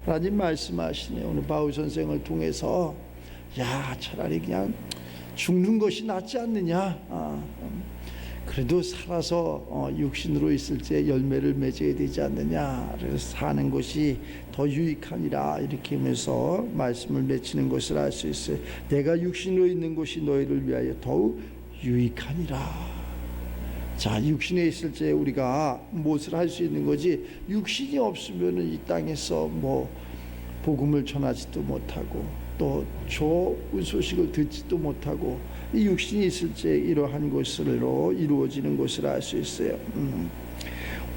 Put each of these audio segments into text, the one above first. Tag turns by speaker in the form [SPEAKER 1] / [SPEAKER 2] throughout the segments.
[SPEAKER 1] 하나님 말씀하시네. 오늘 바울 선생을 통해서 야, 차라리 그냥 죽는 것이 낫지 않느냐. 그래도 살아서 육신으로 있을 때 열매를 맺어야 되지 않느냐. 그래서 사는 것이 더 유익하니라. 이렇게 하면서 말씀을 맺히는 것을 알 수 있어요. 내가 육신으로 있는 것이 너희를 위하여 더욱 유익하니라. 자, 육신에 있을 때 우리가 무엇을 할 수 있는 거지, 육신이 없으면 이 땅에서 뭐 복음을 전하지도 못하고 또 좋은 소식을 듣지도 못하고, 이 육신이 있을 때 이러한 것으로 이루어지는 것을 알 수 있어요.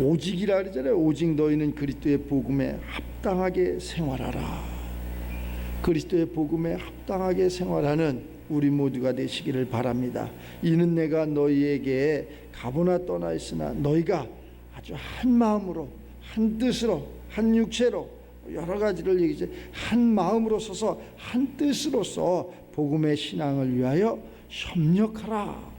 [SPEAKER 1] 오직이라 그러잖아요. 오직 너희는 그리스도의 복음에 합당하게 생활하라. 그리스도의 복음에 합당하게 생활하는 우리 모두가 되시기를 바랍니다. 이는 내가 너희에게 가보나 떠나 있으나 너희가 아주 한 마음으로, 한 뜻으로, 한 육체로, 여러 가지를 얘기해, 한 마음으로 서서 한 뜻으로서 복음의 신앙을 위하여 협력하라.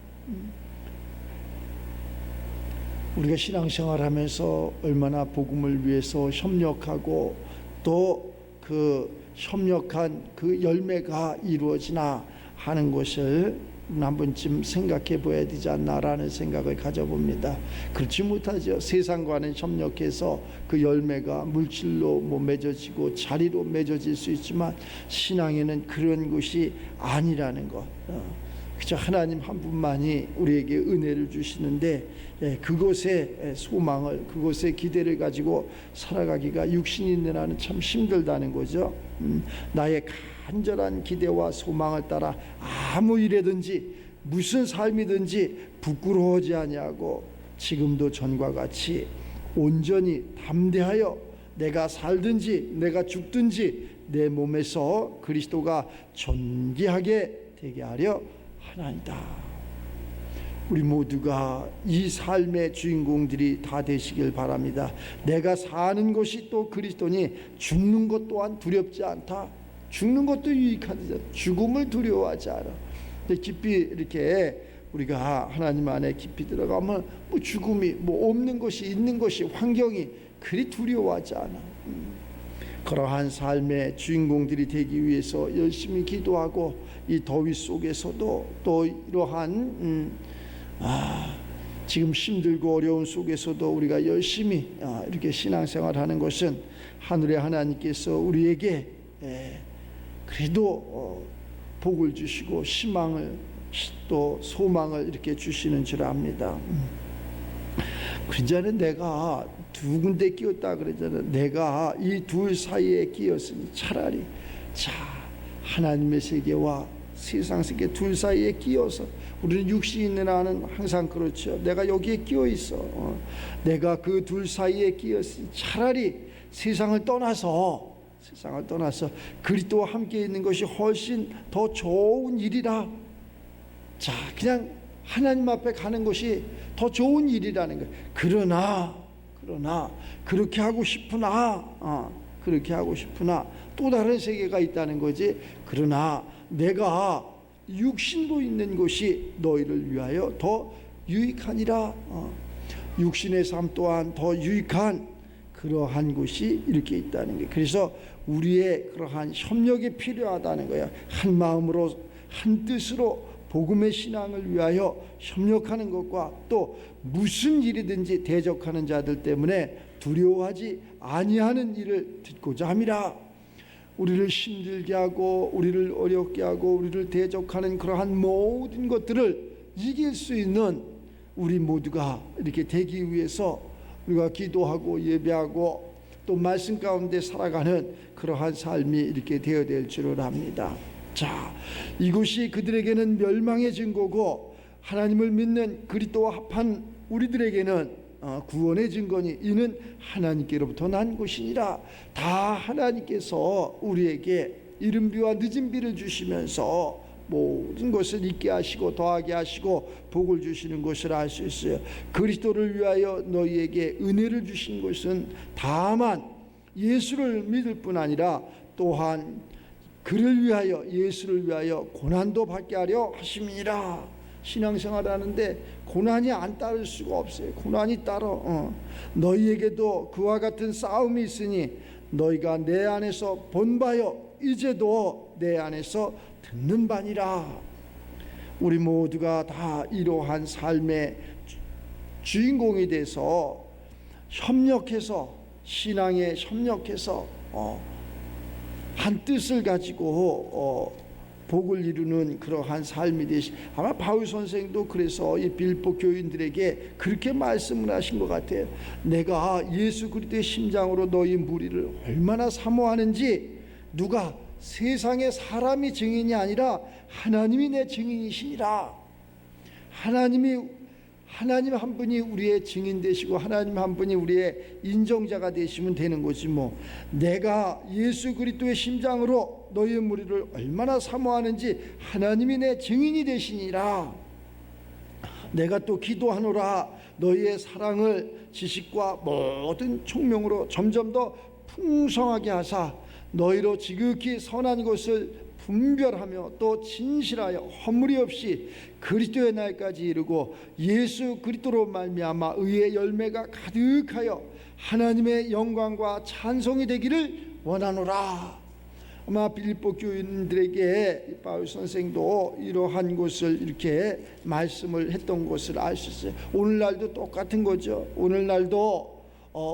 [SPEAKER 1] 우리가 신앙생활하면서 얼마나 복음을 위해서 협력하고 또 그 협력한 그 열매가 이루어지나 하는 것을 한 번쯤 생각해 봐야 되지 않나라는 생각을 가져봅니다. 그렇지 못하죠. 세상과는 협력해서 그 열매가 물질로 맺어지고 자리로 맺어질 수 있지만 신앙에는 그런 것이 아니라는 것. 그저 하나님 한 분만이 우리에게 은혜를 주시는데, 그것에 소망을, 그것에 기대를 가지고 살아가기가 육신이 있는 한은 참 힘들다는 거죠. 나의 간절한 기대와 소망을 따라 아무 일이든지 무슨 삶이든지 부끄러워하지 아니하고 지금도 전과 같이 온전히 담대하여 내가 살든지 내가 죽든지 내 몸에서 그리스도가 존귀하게 되게 하려 하나이다. 우리 모두가 이 삶의 주인공들이 다 되시길 바랍니다. 내가 사는 것이 또 그리스도니 죽는 것 또한 두렵지 않다. 죽는 것도 유익하다. 죽음을 두려워하지 않아. 깊이 이렇게 우리가 하나님 안에 깊이 들어가면 뭐 죽음이 뭐 없는 것이 있는 것이 환경이 그리 두려워하지 않아. 그러한 삶의 주인공들이 되기 위해서 열심히 기도하고 이 더위 속에서도 또 이러한 지금 힘들고 어려운 속에서도 우리가 열심히 이렇게 신앙생활하는 것은 하늘의 하나님께서 우리에게 그래도 복을 주시고 희망을 또 소망을 이렇게 주시는 줄 압니다. 그전에 내가 두 군데 끼었다 그러잖아. 내가 이 둘 사이에 끼었으니 차라리 하나님의 세계와 세상 세계 둘 사이에 끼어서, 우리는 육신이 있는 한은 항상 그렇죠. 내가 여기에 끼어 있어. 내가 그 둘 사이에 끼었으니 차라리 세상을 떠나서 그리스도와 함께 있는 것이 훨씬 더 좋은 일이라. 그냥 하나님 앞에 가는 것이 더 좋은 일이라는 거예요. 그러나 그렇게 하고 싶으나 또 다른 세계가 있다는 거지. 그러나 내가 육신도 있는 것이 너희를 위하여 더 유익하니라. 육신의 삶 또한 더 유익한 그러한 것이 이렇게 있다는 거예요. 그래서 우리의 그러한 협력이 필요하다는 거예요. 한 마음으로 한 뜻으로 복음의 신앙을 위하여 협력하는 것과 또 무슨 일이든지 대적하는 자들 때문에 두려워하지 아니하는 일을 듣고자 함이라. 우리를 힘들게 하고 우리를 어렵게 하고 우리를 대적하는 그러한 모든 것들을 이길 수 있는 우리 모두가 이렇게 되기 위해서 우리가 기도하고 예배하고 또 말씀 가운데 살아가는 그러한 삶이 이렇게 되어야 될 줄을 압니다. 이것이 그들에게는 멸망의 증거고 하나님을 믿는 그리스도와 합한 우리들에게는 구원의 증거니 이는 하나님께로부터 난 것이니라. 다 하나님께서 우리에게 이른비와 늦은비를 주시면서 모든 것을 잊게 하시고 더하게 하시고 복을 주시는 것을 알 수 있어요. 그리스도를 위하여 너희에게 은혜를 주신 것은 다만 예수를 믿을 뿐 아니라 또한 그를 위하여 예수를 위하여 고난도 받게 하려 하심이니라. 신앙생활 하는데 고난이 안 따를 수가 없어요. 고난이 따라. 너희에게도 그와 같은 싸움이 있으니 너희가 내 안에서 본 바요 이제도 내 안에서 듣는 바니라. 우리 모두가 다 이러한 삶의 주인공이 돼서 협력해서, 신앙에 협력해서 한 뜻을 가지고 복을 이루는 그러한 삶이 되시. 아마 바울 선생도 그래서 이 빌립보 교인들에게 그렇게 말씀을 하신 것 같아요. 내가 예수 그리스도의 심장으로 너희 무리를 얼마나 사모하는지 누가, 세상의 사람이 증인이 아니라 하나님이 내 증인이시니라. 하나님 한 분이 우리의 증인 되시고 하나님 한 분이 우리의 인정자가 되시면 되는 거지 뭐. 내가 예수 그리스도의 심장으로 너희 무리를 얼마나 사모하는지 하나님이 내 증인이 되시니라. 내가 또 기도하노라. 너희의 사랑을 지식과 모든 총명으로 점점 더 풍성하게 하사 너희로 지극히 선한 것을 분별하며 또 진실하여 허물이 없이 그리스도의 날까지 이르고 예수 그리스도로 말미암아 의의 열매가 가득하여 하나님의 영광과 찬송이 되기를 원하노라. 아마 빌립보 교인들에게 바울 선생도 이러한 것을 이렇게 말씀을 했던 것을 알 수 있어요. 오늘날도 똑같은 거죠. 오늘날도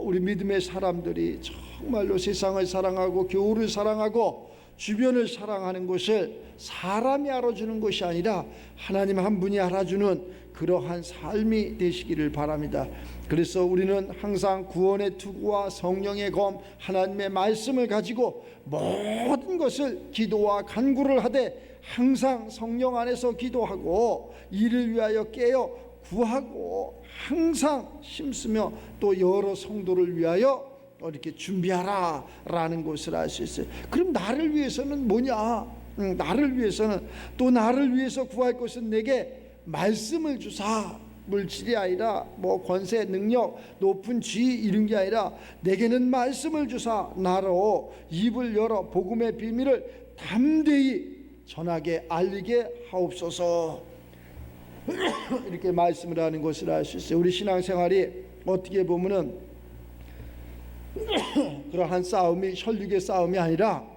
[SPEAKER 1] 우리 믿음의 사람들이 정말로 세상을 사랑하고 교우를 사랑하고 주변을 사랑하는 것을 사람이 알아주는 것이 아니라 하나님 한 분이 알아주는 그러한 삶이 되시기를 바랍니다. 그래서 우리는 항상 구원의 투구와 성령의 검, 하나님의 말씀을 가지고 모든 것을 기도와 간구를 하되 항상 성령 안에서 기도하고 이를 위하여 깨어 구하고 항상 힘쓰며 또 여러 성도를 위하여 이렇게 준비하라 라는 것을 알 수 있어요. 그럼 나를 위해서는 뭐냐? 나를 위해서는, 또 나를 위해서 구할 것은 내게 말씀을 주사. 물질이 아니라 뭐 권세, 능력, 높은 지위 이런 게 아니라 내게는 말씀을 주사 나로 입을 열어 복음의 비밀을 담대히 전하게 알리게 하옵소서. 이렇게 말씀을 하는 것을 알 수 있어요. 우리 신앙생활이 어떻게 보면은 그러한 싸움이 혈육의 싸움이 아니라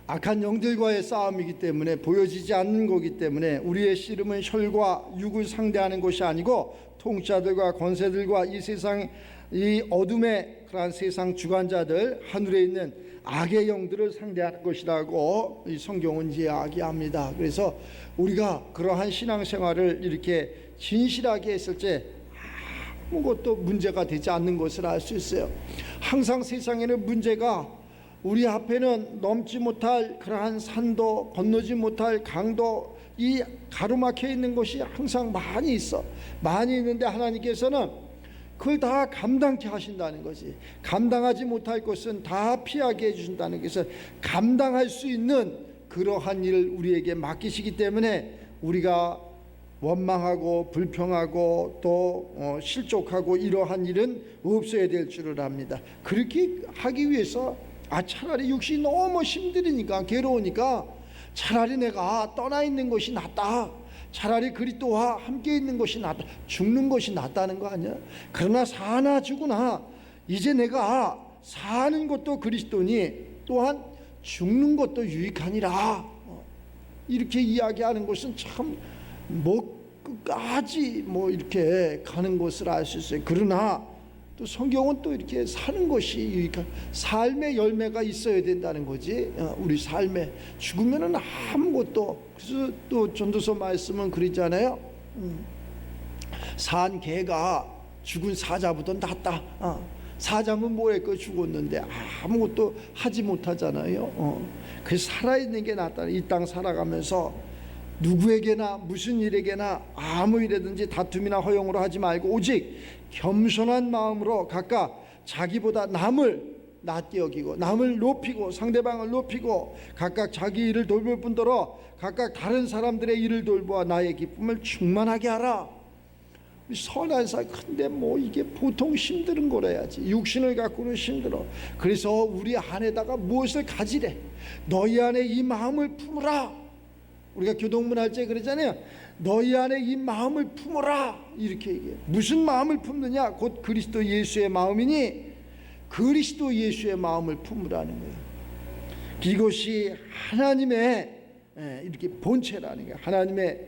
[SPEAKER 1] 악한 영들과의 싸움이기 때문에, 보여지지 않는 거기 때문에 우리의 씨름은 혈과 육을 상대하는 것이 아니고 통치자들과 권세들과 이 세상, 이 어둠의 그러한 세상 주관자들, 하늘에 있는 악의 영들을 상대하는 것이라고 이 성경은 이야기합니다. 그래서 우리가 그러한 신앙생활을 이렇게 진실하게 했을 때 아무것도 문제가 되지 않는 것을 알 수 있어요. 항상 세상에는 문제가, 우리 앞에는 넘지 못할 그러한 산도, 건너지 못할 강도, 이 가로막혀 있는 것이 항상 많이 있어. 많이 있는데 하나님께서는 그걸 다 감당케 하신다는 거지. 감당하지 못할 것은 다 피하게 해주신다는 것은, 감당할 수 있는 그러한 일을 우리에게 맡기시기 때문에 우리가 원망하고 불평하고 또 실족하고 이러한 일은 없어야 될 줄을 압니다. 그렇게 하기 위해서 차라리 육신이 너무 힘들으니까, 괴로우니까 차라리 내가 떠나 있는 것이 낫다, 차라리 그리스도와 함께 있는 것이 낫다, 죽는 것이 낫다는 거 아니야? 그러나 사나 죽으나 이제 내가 사는 것도 그리스도니 또한 죽는 것도 유익하니라. 이렇게 이야기하는 것은 참 끝까지 이렇게 가는 것을 알 수 있어요. 그러나 또 성경은 또 이렇게 사는 것이 유익한, 삶의 열매가 있어야 된다는 거지. 우리 삶에 죽으면은 아무것도. 그래서 또 전도서 말씀은 그러잖아요. 산 개가 죽은 사자보다 낫다. 사자면 뭐했고 죽었는데 아무것도 하지 못하잖아요. 그래서 살아있는 게 낫다. 이 땅 살아가면서 누구에게나 무슨 일에게나 아무 일이든지 다툼이나 허용으로 하지 말고 오직 겸손한 마음으로 각각 자기보다 남을 낮게 여기고 남을 높이고 상대방을 높이고 각각 자기 일을 돌볼 뿐더러 각각 다른 사람들의 일을 돌보아 나의 기쁨을 충만하게 하라. 선한 사람, 근데 이게 보통 힘든 거라야지. 육신을 갖고는 힘들어. 그래서 우리 안에다가 무엇을 가지래. 너희 안에 이 마음을 품으라. 우리가 교동문 할 때 그러잖아요. 너희 안에 이 마음을 품어라, 이렇게 얘기해요. 무슨 마음을 품느냐? 곧 그리스도 예수의 마음이니 그리스도 예수의 마음을 품으라는 거예요. 이것이 하나님의 이렇게 본체라는 거예요. 하나님의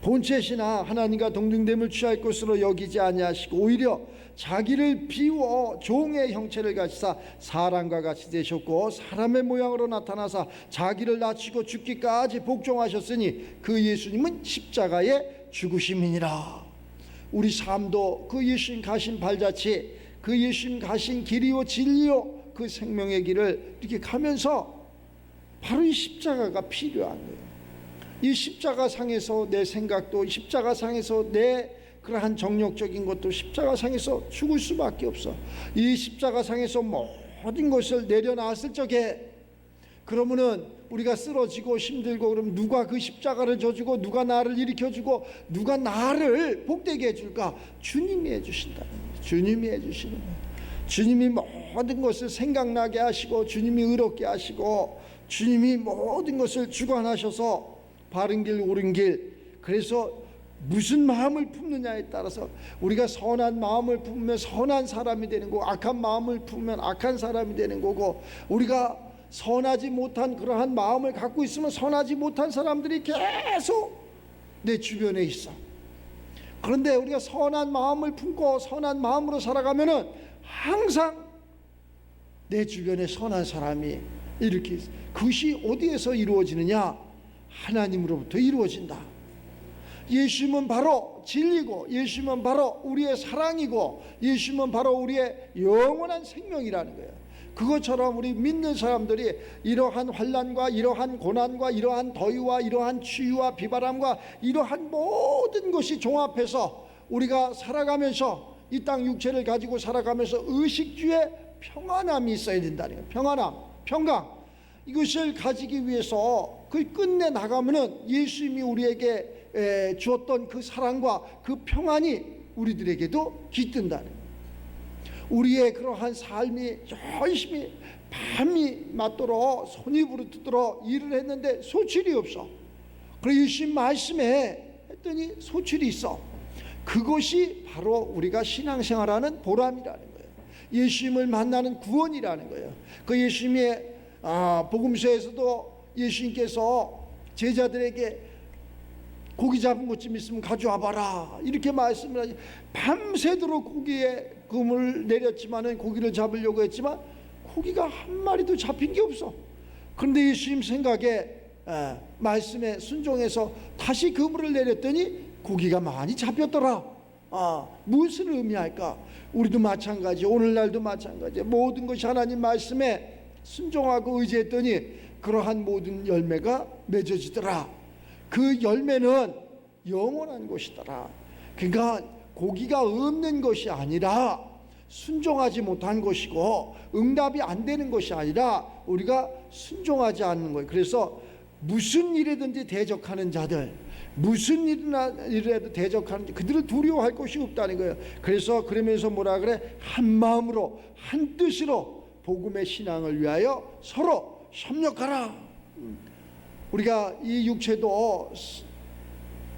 [SPEAKER 1] 본체시나 하나님과 동등됨을 취할 것으로 여기지 아니하시고 오히려 자기를 비워 종의 형체를 가지사 사람과 같이 되셨고 사람의 모양으로 나타나사 자기를 낮추고 죽기까지 복종하셨으니 그 예수님은 십자가에 죽으심이니라. 우리 삶도 그 예수님 가신 발자취, 그 예수님 가신 길이요 진리요 그 생명의 길을 이렇게 가면서 바로 이 십자가가 필요한 거예요. 이 십자가 상에서 내 생각도, 십자가 상에서 내 그러한 정욕적인 것도 십자가 상에서 죽을 수밖에 없어. 이 십자가 상에서 모든 것을 내려놨을 적에 그러면은 우리가 쓰러지고 힘들고 그러면 누가 그 십자가를 져주고 누가 나를 일으켜주고 누가 나를 복되게 해줄까? 주님이 해주신다. 주님이 해주시는 거예요. 주님이 모든 것을 생각나게 하시고 주님이 의롭게 하시고 주님이 모든 것을 주관하셔서 바른 길 옳은 길. 그래서 무슨 마음을 품느냐에 따라서 우리가 선한 마음을 품으면 선한 사람이 되는 거고 악한 마음을 품으면 악한 사람이 되는 거고 우리가 선하지 못한 그러한 마음을 갖고 있으면 선하지 못한 사람들이 계속 내 주변에 있어. 그런데 우리가 선한 마음을 품고 선한 마음으로 살아가면은 항상 내 주변에 선한 사람이 이렇게 있어. 그것이 어디에서 이루어지느냐? 하나님으로부터 이루어진다. 예수님은 바로 진리고 예수님은 바로 우리의 사랑이고 예수님은 바로 우리의 영원한 생명이라는 거예요. 그것처럼 우리 믿는 사람들이 이러한 환난과 이러한 고난과 이러한 더위와 이러한 추위와 비바람과 이러한 모든 것이 종합해서 우리가 살아가면서 이 땅 육체를 가지고 살아가면서 의식주의 평안함이 있어야 된다는 거예요. 평안함, 평강. 이것을 가지기 위해서 그 끝내 나가면은 예수님이 우리에게 주었던 그 사랑과 그 평안이 우리들에게도 깃든다는 거예요. 우리의 그러한 삶이 열심히 밤이 맞도록 손이 부르뜨도록 일을 했는데 소출이 없어. 그래서 예수님 말씀에 했더니 소출이 있어. 그것이 바로 우리가 신앙생활하는 보람이라는 거예요. 예수님을 만나는 구원이라는 거예요. 그 예수님의 복음서에서도 예수님께서 제자들에게 고기 잡은 것 좀 있으면 가져와 봐라 이렇게 말씀을 하지. 밤새도록 고기에 그물을 내렸지만은 고기를 잡으려고 했지만 고기가 한 마리도 잡힌 게 없어. 그런데 예수님 생각에 말씀에 순종해서 다시 그물을 내렸더니 고기가 많이 잡혔더라. 무엇을 의미할까? 우리도 마찬가지, 오늘날도 마찬가지. 모든 것이 하나님 말씀에 순종하고 의지했더니 그러한 모든 열매가 맺어지더라. 그 열매는 영원한 것이더라. 그러니까 고기가 없는 것이 아니라 순종하지 못한 것이고 응답이 안 되는 것이 아니라 우리가 순종하지 않는 거예요. 그래서 무슨 일이든지 대적하는 자들, 무슨 일이라도 대적하는 그들을 두려워할 것이 없다는 거예요. 그래서 그러면서 뭐라 그래? 한 마음으로 한 뜻으로 복음의 신앙을 위하여 서로 협력하라. 우리가 이 육체도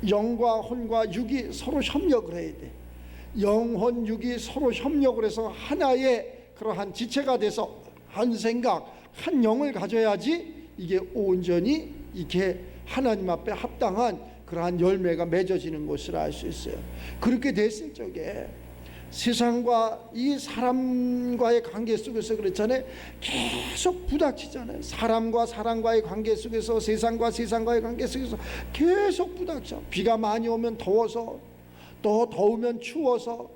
[SPEAKER 1] 영과 혼과 육이 서로 협력을 해야 돼. 영혼 육이 서로 협력을 해서 하나의 그러한 지체가 돼서 한 생각, 한 영을 가져야지 이게 온전히 이렇게 하나님 앞에 합당한 그러한 열매가 맺어지는 것을 알 수 있어요. 그렇게 됐을 적에 세상과 이 사람과의 관계 속에서 그렇잖아요. 계속 부닥치잖아요. 사람과 사람과의 관계 속에서 세상과 세상과의 관계 속에서 계속 부닥쳐. 비가 많이 오면 더워서, 또 더우면 추워서,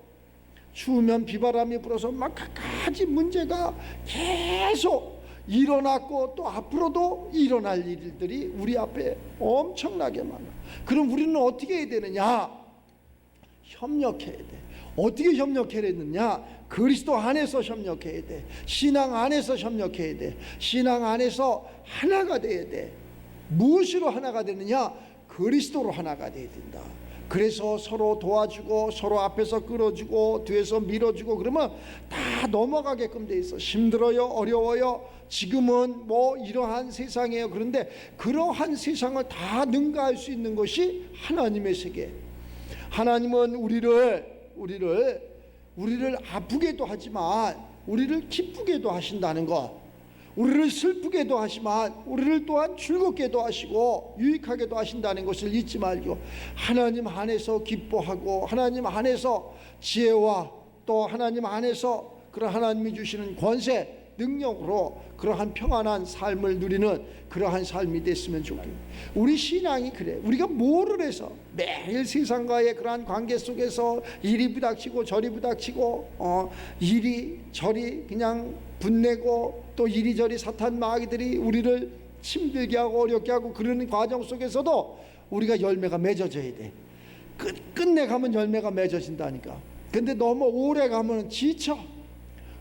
[SPEAKER 1] 추우면 비바람이 불어서 막 갖가지 문제가 계속 일어났고 또 앞으로도 일어날 일들이 우리 앞에 엄청나게 많아. 그럼 우리는 어떻게 해야 되느냐? 협력해야 돼. 어떻게 협력해야 되느냐? 그리스도 안에서 협력해야 돼. 신앙 안에서 협력해야 돼. 신앙 안에서 하나가 돼야 돼. 무엇으로 하나가 되느냐? 그리스도로 하나가 돼야 된다. 그래서 서로 도와주고 서로 앞에서 끌어주고 뒤에서 밀어주고 그러면 다 넘어가게끔 돼 있어. 힘들어요, 어려워요. 지금은 뭐 이러한 세상이에요. 그런데 그러한 세상을 다 능가할 수 있는 것이 하나님의 세계. 하나님은 우리를 아프게도 하지만 우리를 기쁘게도 하신다는 것, 우리를 슬프게도 하시지만 우리를 또한 즐겁게도 하시고 유익하게도 하신다는 것을 잊지 말고, 하나님 안에서 기뻐하고 하나님 안에서 지혜와 또 하나님 안에서 그런 하나님이 주시는 권세, 능력으로 그러한 평안한 삶을 누리는 그러한 삶이 됐으면 좋겠어요. 우리 신앙이 그래. 우리가 뭐를 해서 매일 세상과의 그러한 관계 속에서 이리 부닥치고 저리 부닥치고 이리저리 그냥 분내고 또 이리저리 사탄 마귀들이 우리를 힘들게 하고 어렵게 하고 그러는 과정 속에서도 우리가 열매가 맺어져야 돼. 끝내 가면 열매가 맺어진다니까. 근데 너무 오래 가면 지쳐.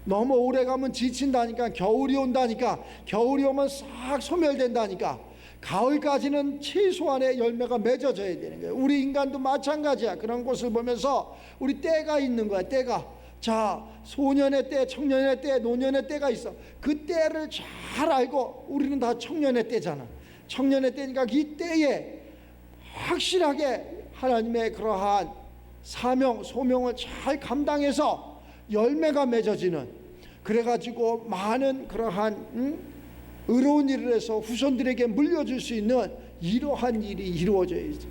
[SPEAKER 1] 너무 오래 가면 지친다니까. 겨울이 온다니까. 겨울이 오면 싹 소멸된다니까. 가을까지는 최소한의 열매가 맺어져야 되는 거예요. 우리 인간도 마찬가지야. 그런 것을 보면서 우리 때가 있는 거야. 때가. 자, 소년의 때, 청년의 때, 노년의 때가 있어. 그 때를 잘 알고, 우리는 다 청년의 때잖아. 청년의 때니까 이 때에 확실하게 하나님의 그러한 사명, 소명을 잘 감당해서 열매가 맺어지는, 그래가지고 많은 그러한 의로운 일을 해서 후손들에게 물려줄 수 있는 이러한 일이 이루어져야지.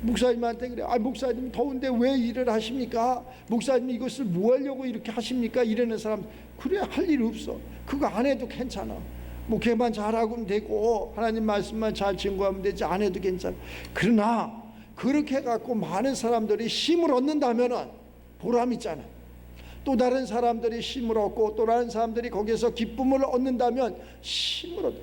[SPEAKER 1] 목사님한테 그래. 목사님 더운데 왜 일을 하십니까? 목사님 이것을 뭐 하려고 이렇게 하십니까? 이러는 사람, 그래, 할 일 없어. 그거 안 해도 괜찮아. 뭐 걔만 잘하면 되고 하나님 말씀만 잘 증거하면 되지, 안 해도 괜찮아. 그러나 그렇게 해갖고 많은 사람들이 힘을 얻는다면은 보람 있잖아. 또 다른 사람들이 힘을 얻고 또 다른 사람들이 거기에서 기쁨을 얻는다면 힘을 얻어.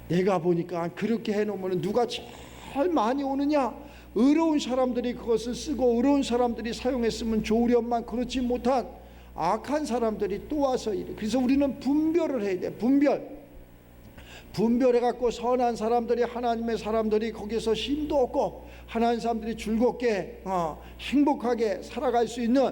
[SPEAKER 1] 내가 보니까 그렇게 해놓으면 누가 제일 많이 오느냐? 의로운 사람들이 그것을 쓰고 의로운 사람들이 사용했으면 좋으련만 그렇지 못한 악한 사람들이 또 와서 이래. 그래서 우리는 분별을 해야 돼. 분별해갖고 선한 사람들이, 하나님의 사람들이 거기서 힘도 얻고 하나님 사람들이 즐겁게 행복하게 살아갈 수 있는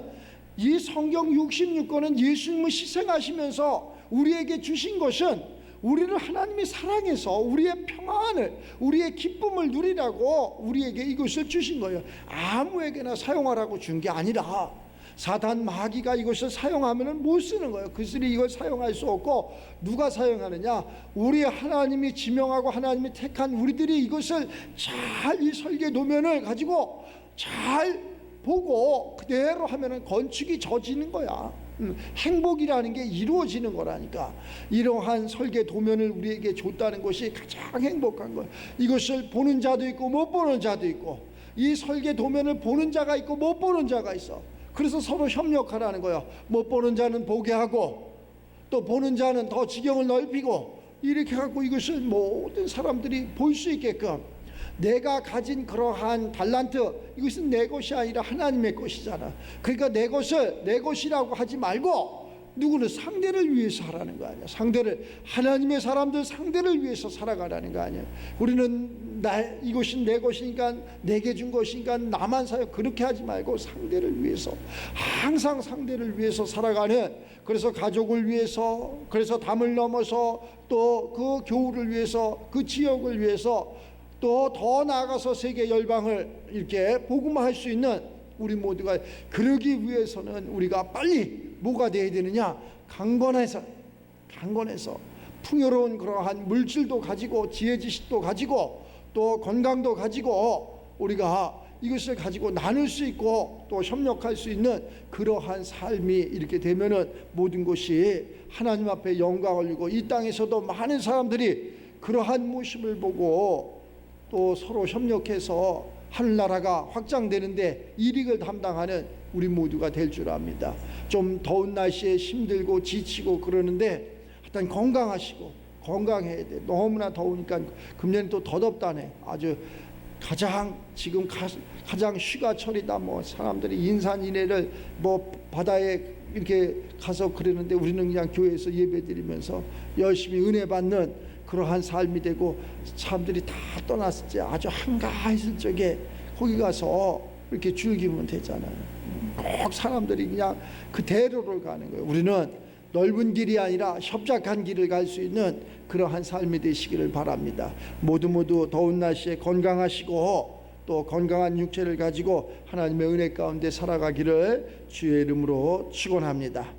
[SPEAKER 1] 이 성경 66권은 예수님을 희생하시면서 우리에게 주신 것은 우리를 하나님이 사랑해서 우리의 평안을, 우리의 기쁨을 누리라고 우리에게 이것을 주신 거예요. 아무에게나 사용하라고 준 게 아니라 사단 마귀가 이것을 사용하면 못 쓰는 거예요. 그들이 이걸 사용할 수 없고, 누가 사용하느냐? 우리 하나님이 지명하고 하나님이 택한 우리들이 이것을 잘, 이 설계 도면을 가지고 잘 보고 그대로 하면은 건축이 져지는 거야. 행복이라는 게 이루어지는 거라니까. 이러한 설계 도면을 우리에게 줬다는 것이 가장 행복한 거예요. 이것을 보는 자도 있고 못 보는 자도 있고, 이 설계 도면을 보는 자가 있고 못 보는 자가 있어. 그래서 서로 협력하라는 거예요. 못 보는 자는 보게 하고 또 보는 자는 더 지경을 넓히고, 이렇게 갖고 이것을 모든 사람들이 볼 수 있게끔, 내가 가진 그러한 달란트, 이것은 내 것이 아니라 하나님의 것이잖아. 그러니까 내 것을 내 것이라고 하지 말고 누구는 상대를 위해서 하라는 거 아니야. 상대를, 하나님의 사람들 상대를 위해서 살아가라는 거 아니야. 우리는 이것이 내 것이니까, 내게 준 것이니까 나만 사요, 그렇게 하지 말고 상대를 위해서, 항상 상대를 위해서 살아가는, 그래서 가족을 위해서, 그래서 담을 넘어서 또 그 교우를 위해서, 그 지역을 위해서, 또 더 나아가서 세계 열방을 이렇게 복음화할 수 있는 우리 모두가, 그러기 위해서는 우리가 빨리 뭐가 되어야 되느냐? 강건해서 풍요로운 그러한 물질도 가지고 지혜 지식도 가지고 또 건강도 가지고 우리가 이것을 가지고 나눌 수 있고 또 협력할 수 있는 그러한 삶이 이렇게 되면은 모든 것이 하나님 앞에 영광을 올리고, 이 땅에서도 많은 사람들이 그러한 모습을 보고 또 서로 협력해서 하늘나라가 확장되는데 일익을 담당하는 우리 모두가 될 줄 압니다. 좀 더운 날씨에 힘들고 지치고 그러는데 하여튼 건강해야 돼. 너무나 더우니까, 금년에 또 더 덥다네. 아주 지금 가장 휴가철이다. 뭐 사람들이 인산인해를 뭐 바다에 이렇게 가서 그러는데, 우리는 그냥 교회에서 예배드리면서 열심히 은혜 받는 그러한 삶이 되고, 사람들이 다 떠났을 때 아주 한가했을 적에 거기 가서 이렇게 즐기면 되잖아요. 꼭 사람들이 그냥 그대로를 가는 거예요. 우리는 넓은 길이 아니라 협착한 길을 갈 수 있는 그러한 삶이 되시기를 바랍니다. 모두 더운 날씨에 건강하시고 또 건강한 육체를 가지고 하나님의 은혜 가운데 살아가기를 주의 이름으로 축원합니다.